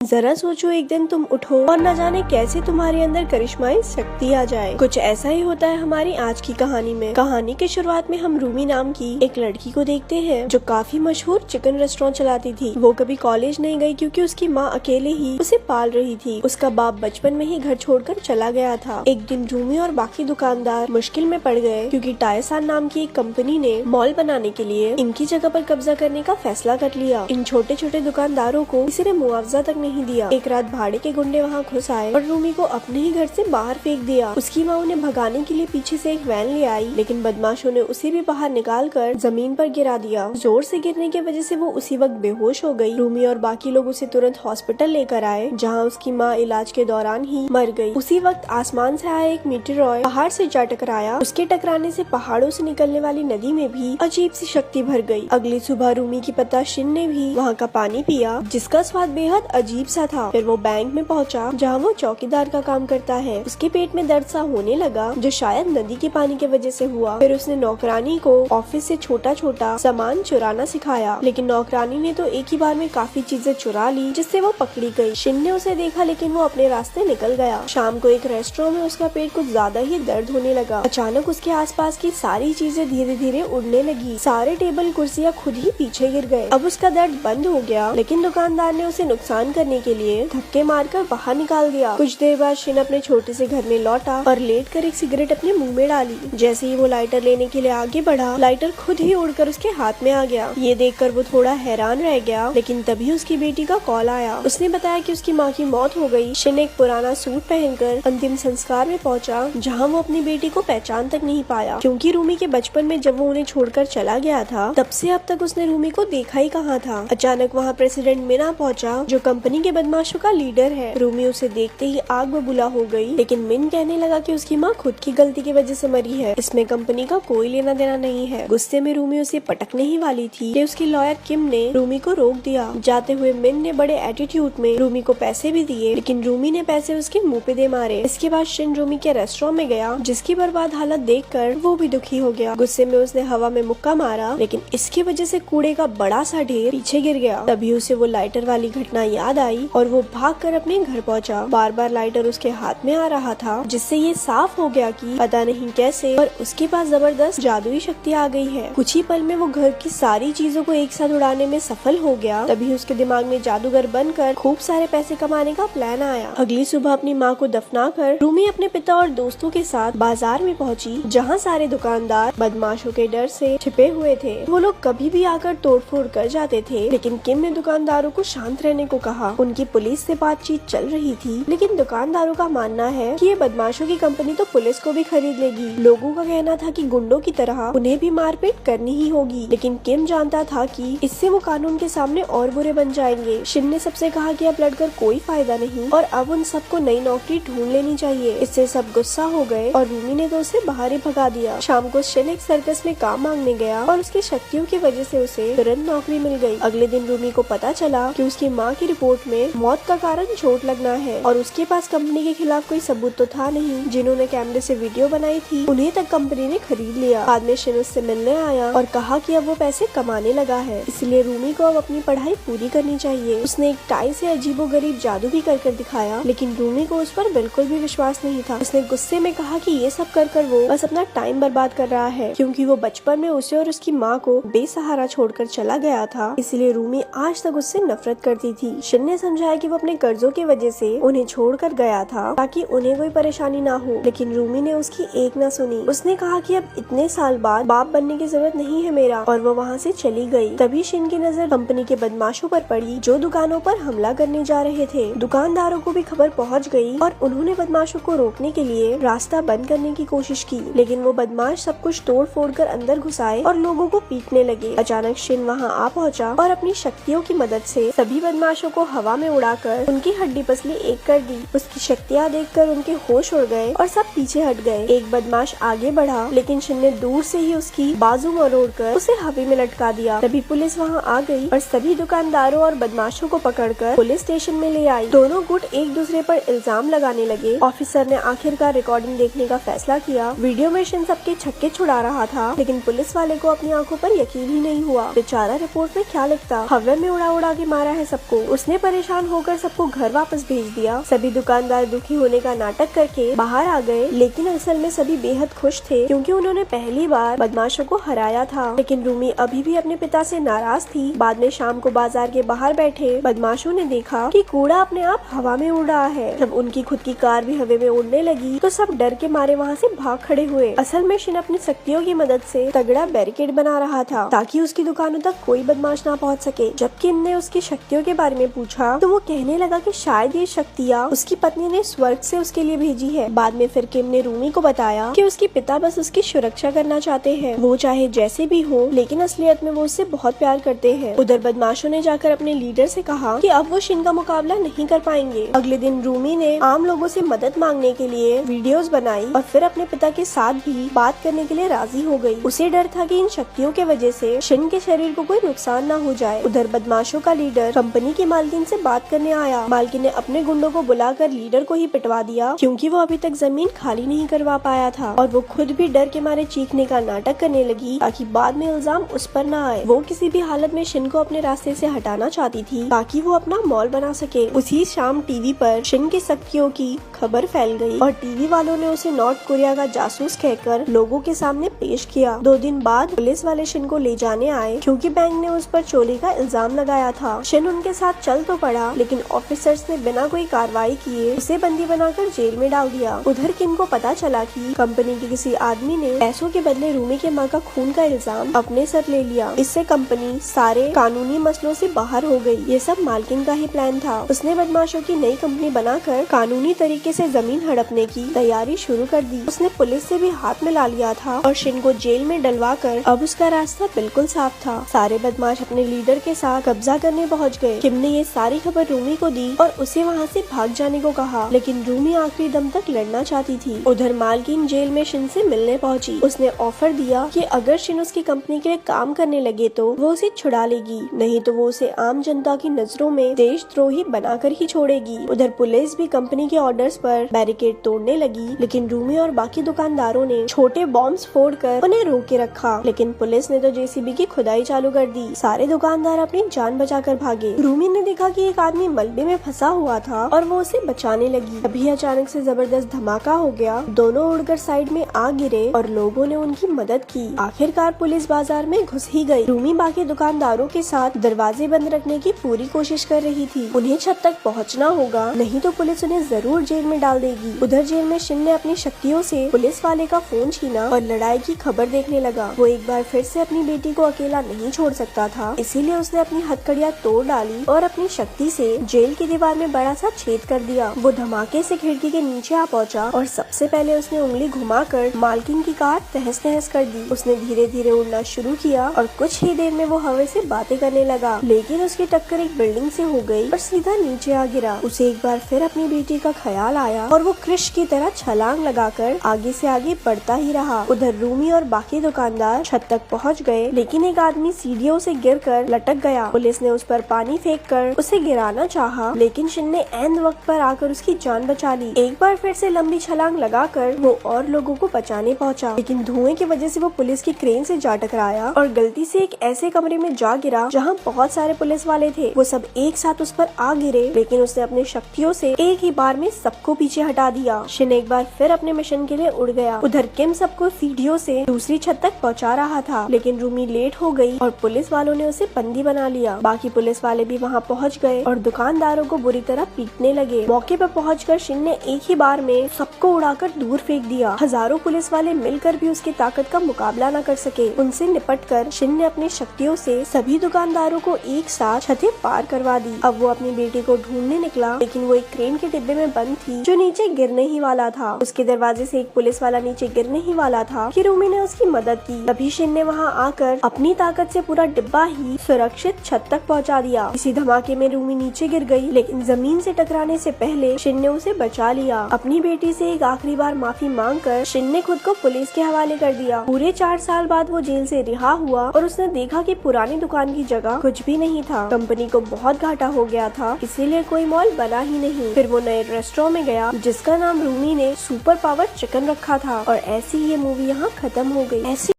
जरा सोचो, एक दिन तुम उठो और न जाने कैसे तुम्हारे अंदर करिश्माई शक्ति आ जाए। कुछ ऐसा ही होता है हमारी आज की कहानी में। कहानी की शुरुआत में हम रूमी नाम की एक लड़की को देखते हैं जो काफी मशहूर चिकन रेस्टोरेंट चलाती थी। वो कभी कॉलेज नहीं गई क्योंकि उसकी माँ अकेले ही उसे पाल रही थी। उसका बाप बचपन में ही घर छोड़कर चला गया था। एक दिन रूमी और बाकी दुकानदार मुश्किल में पड़ गए क्योंकि टायसान नाम की एक कंपनी ने मॉल बनाने के लिए इनकी जगह पर कब्जा करने का फैसला कर लिया। इन छोटे छोटे दुकानदारों को किसी ने मुआवजा तक नहीं दिया। एक रात भाड़े के गुंडे वहाँ घुस आए और रूमी को अपने ही घर से बाहर फेंक दिया। उसकी माँ उन्हें भगाने के लिए पीछे से एक वैन ले आई, लेकिन बदमाशों ने उसे भी बाहर निकाल कर जमीन पर गिरा दिया। जोर से गिरने की वजह से वो उसी वक्त बेहोश हो गई। रूमी और बाकी लोग उसे तुरंत हॉस्पिटल लेकर आए, जहाँ उसकी माँ इलाज के दौरान ही मर गई। उसी वक्त आसमान से आया एक मीटेरॉयड पहाड़ से जा टकराया। उसके टकराने से पहाड़ों से निकलने वाली नदी में भी अजीब सी शक्ति भर गई। अगली सुबह रूमी की पता शिन ने भी वहाँ का पानी पिया, जिसका स्वाद बेहद अजीब सा था। फिर वो बैंक में पहुंचा, जहाँ वो चौकीदार का काम करता है। उसके पेट में दर्द सा होने लगा, जो शायद नदी के पानी की वजह से हुआ। फिर उसने नौकरानी को ऑफिस से छोटा छोटा सामान चुराना सिखाया, लेकिन नौकरानी ने तो एक ही बार में काफी चीजें चुरा ली, जिससे वो पकड़ी गई। शिन ने उसे देखा, लेकिन वो अपने रास्ते निकल गया। शाम को एक रेस्टोरेंट में उसका पेट कुछ ज्यादा ही दर्द होने लगा। अचानक उसके आसपास की सारी चीजें धीरे धीरे उड़ने लगी। सारे टेबल कुर्सियाँ खुद ही पीछे गिर गए। अब उसका दर्द बंद हो गया, लेकिन दुकानदार ने उसे नुकसान करने के लिए धक्के मारकर बाहर निकाल दिया। कुछ देर बाद शिन अपने छोटे से घर में लौटा और लेटकर एक सिगरेट अपने मुंह में डाली। जैसे ही वो लाइटर लेने के लिए आगे बढ़ा, लाइटर खुद ही उड़कर उसके हाथ में आ गया। ये देखकर वो थोड़ा हैरान रह गया, लेकिन तभी उसकी बेटी का कॉल आया। उसने बताया कि उसकी माँ की मौत हो गई। शिन एक पुराना सूट पहनकर अंतिम संस्कार में पहुंचा, जहाँ वो अपनी बेटी को पहचान तक नहीं पाया, क्योंकि रूमी के बचपन में जब वो उन्हें छोड़कर चला गया था, तब से अब तक उसने रूमी को देखा ही कहाँ था। अचानक वहाँ प्रेसिडेंट मिना पहुंचा, जो कंपनी के बदमाशों का लीडर है। रूमी उसे देखते ही आग बबूला हो गई, लेकिन मिन कहने लगा कि उसकी माँ खुद की गलती की वजह से मरी है, इसमें कंपनी का कोई लेना देना नहीं है। गुस्से में रूमी उसे पटकने ही वाली थी कि उसकी लॉयर किम ने रूमी को रोक दिया। जाते हुए मिन ने बड़े एटीट्यूड में रूमी को पैसे भी दिए, लेकिन रूमी ने पैसे उसके मुंह पे दे मारे। इसके बाद शिन रूमी के रेस्टोरेंट में गया, जिसकी बर्बाद हालत देखकर वो भी दुखी हो गया। गुस्से में उसने हवा में मुक्का मारा, लेकिन इसकी वजह से कूड़े का बड़ा सा ढेर पीछे गिर गया। तभी उसे वो लाइटर वाली घटना याद आई और वो भागकर अपने घर पहुंचा। बार बार लाइटर उसके हाथ में आ रहा था, जिससे ये साफ हो गया कि पता नहीं कैसे पर उसके पास जबरदस्त जादुई शक्ति आ गई है। कुछ ही पल में वो घर की सारी चीजों को एक साथ उड़ाने में सफल हो गया। तभी उसके दिमाग में जादूगर बनकर खूब सारे पैसे कमाने का प्लान आया। अगली सुबह अपनी माँ को दफनाकर रूमी अपने पिता और दोस्तों के साथ बाजार में पहुंची, जहाँ सारे दुकानदार बदमाशों के डर से छिपे हुए थे। वो लोग कभी भी आकर तोड़फोड़ कर जाते थे, लेकिन किम ने दुकानदारों को शांत रहने को कहा। उनकी पुलिस से बातचीत चल रही थी, लेकिन दुकानदारों का मानना है कि ये बदमाशों की कंपनी तो पुलिस को भी खरीद लेगी। लोगों का कहना था कि गुंडों की तरह उन्हें भी मारपीट करनी ही होगी, लेकिन किम जानता था कि इससे वो कानून के सामने और बुरे बन जाएंगे। शिन ने सबसे कहा कि अब लड़कर कोई फायदा नहीं और अब उन सबको नई नौकरी ढूंढ लेनी चाहिए। इससे सब गुस्सा हो गए और रूमी ने तो उसे बाहर ही भगा दिया। शाम को शिन एक सर्कस में काम मांगने गया और उसकी शक्तियों की वजह से उसे तुरंत नौकरी मिल गई। अगले दिन रूमी को पता चला कि उसकी माँ की रिपोर्ट में मौत का कारण चोट लगना है और उसके पास कंपनी के खिलाफ कोई सबूत तो था नहीं। जिन्होंने कैमरे से वीडियो बनाई थी, उन्हें तक कंपनी ने खरीद लिया। बाद में शिन उससे मिलने आया और कहा कि अब वो पैसे कमाने लगा है, इसलिए रूमी को अब अपनी पढ़ाई पूरी करनी चाहिए। उसने एक टाई से अजीबोगरीब जादू भी कर दिखाया, लेकिन रूमी को उस पर बिल्कुल भी विश्वास नहीं था। उसने गुस्से में कहा कि ये सब कर वो बस अपना टाइम बर्बाद कर रहा है, क्योंकि वो बचपन में उसे और उसकी माँ को बेसहारा छोड़कर चला गया था। इसलिए रूमी आज तक उससे नफरत करती थी। शिन ने समझाया कि वो अपने कर्जों की वजह से उन्हें छोड़कर गया था ताकि उन्हें कोई परेशानी ना हो, लेकिन रूमी ने उसकी एक ना सुनी। उसने कहा कि अब इतने साल बाद बाप बनने की जरूरत नहीं है मेरा, और वो वहाँ से चली गई। तभी शिन की नजर कंपनी के बदमाशों पर पड़ी, जो दुकानों पर हमला करने जा रहे थे। दुकानदारों को भी खबर पहुँच गई और उन्होंने बदमाशों को रोकने के लिए रास्ता बंद करने की कोशिश की, लेकिन वो बदमाश सब कुछ तोड़ फोड़ कर अंदर घुस आए और लोगों को पीटने लगे। अचानक शिन वहाँ आ पहुँचा और अपनी शक्तियों की मदद से सभी बदमाशों को हवा में उड़ाकर उनकी हड्डी पसली एक कर दी। उसकी शक्तियाँ देखकर उनके होश उड़ गए और सब पीछे हट गए। एक बदमाश आगे बढ़ा, लेकिन शिन ने दूर से ही उसकी बाजू मरोड़कर उसे हवा में लटका दिया। तभी पुलिस वहाँ आ गई और सभी दुकानदारों और बदमाशों को पकड़कर पुलिस स्टेशन में ले आई। दोनों गुट एक दूसरे पर इल्जाम लगाने लगे। ऑफिसर ने आखिरकार रिकॉर्डिंग देखने का फैसला किया। वीडियो में शिन सबके छक्के छुड़ा रहा था, लेकिन पुलिस वाले को अपनी आंखों पर यकीन ही नहीं हुआ। बेचारा रिपोर्ट में क्या लिखता, हवा में उड़ा उड़ा के मारा है सबको। उसने परेशान होकर सबको घर वापस भेज दिया। सभी दुकानदार दुखी होने का नाटक करके बाहर आ गए, लेकिन असल में सभी बेहद खुश थे क्योंकि उन्होंने पहली बार बदमाशों को हराया था। लेकिन रूमी अभी भी अपने पिता से नाराज थी। बाद में शाम को बाजार के बाहर बैठे बदमाशों ने देखा कि कूड़ा अपने आप हवा में उड़ रहा है। जब उनकी खुद की कार भी हवा में उड़ने लगी तो सब डर के मारे वहाँ से भाग खड़े हुए। असल में शिन अपनी शक्तियों की मदद से तगड़ा बैरिकेड बना रहा था ताकि उसकी दुकानों तक कोई बदमाश ना पहुँच सके। जब किम ने उसकी शक्तियों के बारे में पूछा तो वो कहने लगा कि शायद ये शक्तियाँ उसकी पत्नी ने स्वर्ग से उसके लिए भेजी है। बाद में फिर किम ने रूमी को बताया कि उसके पिता बस उसकी सुरक्षा करना चाहते हैं, वो चाहे जैसे भी हो, लेकिन असलियत में वो उससे बहुत प्यार करते हैं। उधर बदमाशों ने जाकर अपने लीडर से कहा कि अब वो शिन का मुकाबला नहीं कर पाएंगे। अगले दिन रूमी ने आम लोगों से मदद मांगने के लिए वीडियोस बनाई और फिर अपने पिता के साथ भी बात करने के लिए राजी हो गई। उसे डर था कि इन शक्तियों के वजह से शिन के शरीर को कोई नुकसान न हो जाए। उधर बदमाशों का लीडर कंपनी की मालकिन से बात करने आया। मालकिन ने अपने गुंडों को बुलाकर लीडर को ही पिटवा दिया क्योंकि वो अभी तक जमीन खाली नहीं करवा पाया था और वो खुद भी डर के मारे चीखने का नाटक करने लगी ताकि बाद में इल्जाम उस पर न आए। वो किसी भी हालत में शिन को अपने रास्ते से हटाना चाहती थी ताकि वो अपना मॉल बना सके। उसी शाम टीवी पर शिन की शक्तियों की खबर फैल गई और टीवी वालों ने उसे नॉर्थ कोरिया का जासूस कहकर लोगों के सामने पेश किया। 2 दिन बाद पुलिस वाले शिन को ले जाने आए क्योंकि बैंक ने उस पर चोरी का इल्जाम लगाया था। शिन उनके साथ चल तो पड़ा, लेकिन ऑफिसर्स ने बिना कोई कार्रवाई किए उसे बंदी बनाकर जेल में डाल दिया। उधर किम को पता चला कि कंपनी के किसी आदमी ने पैसों के बदले रूमी के माँ का खून का इल्जाम अपने सर ले लिया। इससे कंपनी सारे कानूनी मसलों से बाहर हो गई। ये सब मालकिन का ही प्लान था। उसने बदमाशों की नई कंपनी बनाकर कानूनी तरीके से जमीन हड़पने की तैयारी शुरू कर दी। उसने पुलिस से भी हाथ मिला लिया था और शिन को जेल में डलवाकर अब उसका रास्ता बिल्कुल साफ था। सारे बदमाश अपने लीडर के साथ कब्जा करने पहुँच गए। किम ने ये सारी खबर रूमी को दी और उसे वहाँ से भाग जाने को कहा, लेकिन रूमी आखिरी दम तक लड़ना चाहती थी। उधर मालकिन जेल में शिन से मिलने पहुंची। उसने ऑफर दिया कि अगर शिन उसकी कंपनी के लिए काम करने लगे तो वो उसे छुड़ा लेगी, नहीं तो वो उसे आम जनता की नजरों में देशद्रोही बनाकर ही छोड़ेगी। उधर पुलिस भी कंपनी के ऑर्डर्स पर बैरिकेड तोड़ने लगी, लेकिन रूमी और बाकी दुकानदारों ने छोटे बॉम्ब्स फोड़कर उन्हें रोक के रखा। लेकिन पुलिस ने तो जेसीबी की खुदाई चालू कर दी। सारे दुकानदार अपनी जान बचाकर भागे। रूमी ने देखा कि एक आदमी मलबे में फंसा हुआ था और वो उसे बचाने लगी। अभी अचानक से जबरदस्त धमाका हो गया। दोनों उड़कर साइड में आ गिरे और लोगों ने उनकी मदद की। आखिरकार पुलिस बाजार में घुस ही गई। रूमी बाकी दुकानदारों के साथ दरवाजे बंद रखने की पूरी कोशिश कर रही थी। उन्हें छत तक पहुंचना होगा, नहीं तो पुलिस उन्हें जरूर जेल में डाल देगी। उधर जेल में शिन ने अपनी शक्तियों से पुलिस वाले का फोन छीना और लड़ाई की खबर देखने लगा। वो एक बार फिर से अपनी बेटी को अकेला नहीं छोड़ सकता था, इसीलिए उसने अपनी हथकड़ियाँ तोड़ डाली और अपनी शक्ति से जेल की दीवार में बड़ा सा छेद कर दिया। वो धमाके से खिड़की के नीचे आ पहुंचा और सबसे पहले उसने उंगली घुमाकर मालकिन की कार तहस नहस कर दी। उसने धीरे धीरे उड़ना शुरू किया और कुछ ही देर में वो हवा से बातें करने लगा, लेकिन उसकी टक्कर एक बिल्डिंग से हो गई और सीधा नीचे आ गिरा। उसे एक बार फिर अपनी बेटी का ख्याल आया और वो कृष की तरह छलांग लगाकर आगे से आगे बढ़ता ही रहा। उधर रूमी और बाकी दुकानदार छत तक पहुंच गए, लेकिन एक आदमी सीढ़ियों से गिरकर लटक गया। पुलिस ने उस पर पानी फेंक कर उसे गिराना चाहा, लेकिन शिन ने ऐन वक्त पर आकर उसकी जान बचा ली। एक बार फिर से लंबी छलांग लगाकर वो और लोगों को बचाने पहुंचा, लेकिन धुएं की वजह से वो पुलिस की क्रेन से जा टकराया और गलती से एक ऐसे कमरे में जा गिरा जहां बहुत सारे पुलिस वाले थे। वो सब एक साथ उस पर आ गिरे, लेकिन उसने अपनी शक्तियों से एक ही बार में सबको पीछे हटा दिया। शिन एक बार फिर अपने मिशन के लिए उड़ गया। उधर किम सबको सीढ़ियों से दूसरी छत तक पहुंचा रहा था, लेकिन रूमी लेट हो गई और पुलिस वालों ने उसे बंदी बना लिया। बाकी पुलिस वाले भी वहाँ पहुँच गए और दुकानदारों को बुरी तरह पीटने लगे। मौके पर पहुंचकर शिन ने एक ही बार में सबको उड़ाकर दूर फेंक दिया। हजारों पुलिस वाले मिलकर भी उसकी ताकत का मुकाबला न कर सके। उनसे निपटकर शिन ने अपनी शक्तियों से सभी दुकानदारों को एक साथ छतें पार करवा दी। अब वो अपनी बेटी को ढूंढने निकला, लेकिन वो एक क्रेन के डिब्बे में बंद थी जो नीचे गिरने ही वाला था। उसके दरवाजे से एक पुलिस वाला नीचे गिरने ही वाला था कि रूमी ने उसकी मदद की। तभी शिन ने वहाँ आकर अपनी ताकत से पूरा डिब्बा ही सुरक्षित छत तक पहुँचा दिया। इसी धमाके में रूमी नीचे गिर गई, लेकिन जमीन से टकराने से पहले शिन ने उसे बचा लिया। अपनी बेटी से एक आखिरी बार माफी मांगकर शिन ने खुद को पुलिस के हवाले कर दिया। पूरे 4 साल बाद वो जेल से रिहा हुआ और उसने देखा कि पुरानी दुकान की जगह कुछ भी नहीं था। कंपनी को बहुत घाटा हो गया था, इसीलिए कोई मॉल बना ही नहीं। फिर वो नए रेस्टोरेंट में गया जिसका नाम रूमी ने सुपर पावर चिकन रखा था और ऐसी ये मूवी यहाँ खत्म हो गई। ऐसी